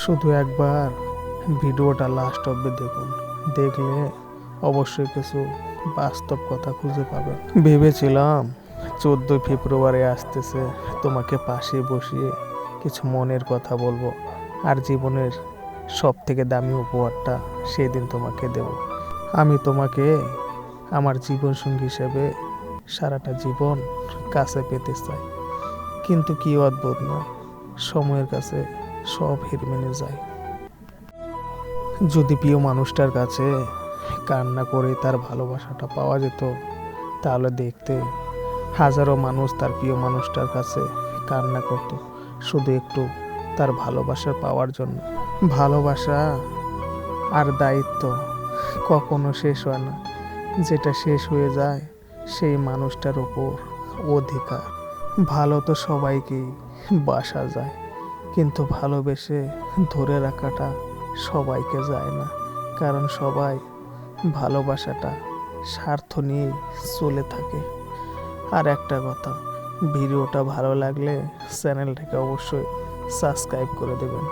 শুধু একবার ভিডিওটা লাস্ট অব্দি দেখুন। দেখলে অবশ্যই কিছু বাস্তব কথা খুঁজে পাবেন। ভেবেছিলাম 14 ফেব্রুয়ারি আসতেছে, তোমাকে পাশে বসিয়ে কিছু মনের কথা বলবো, আর জীবনের সব থেকে দামি উপহারটা সেদিন তোমাকে দেব। আমি তোমাকে আমার জীবনসঙ্গী হিসেবে সারাটা জীবন কাছে পেতে চাই। কিন্তু কি অদ্ভুত না, সময়ের কাছে সব হেরে মেনে যায়। যদি প্রিয় মানুষটার কাছে কান্না করে তার ভালোবাসাটা পাওয়া যেত, তাহলে দেখতে হাজারো মানুষ তার প্রিয় মানুষটার কাছে কান্না করত শুধু একটু তার ভালোবাসা পাওয়ার জন্য। ভালোবাসা আর দায়িত্ব কখনো শেষ হয় না। যেটা শেষ হয়ে যায় সেই মানুষটার উপর অধিকার। ভালো তো সবাইকেই বাসা যায়, কিন্তু ভালোবেসে ধরে রাখাটা সবাইকে যায় না। কারণ সবাই ভালোবাসাটা স্বার্থ নিয়েই চলে থাকে। আর একটা কথা, ভিডিওটা ভালো লাগলে চ্যানেলটাকে অবশ্যই সাবস্ক্রাইব করে দেবেন।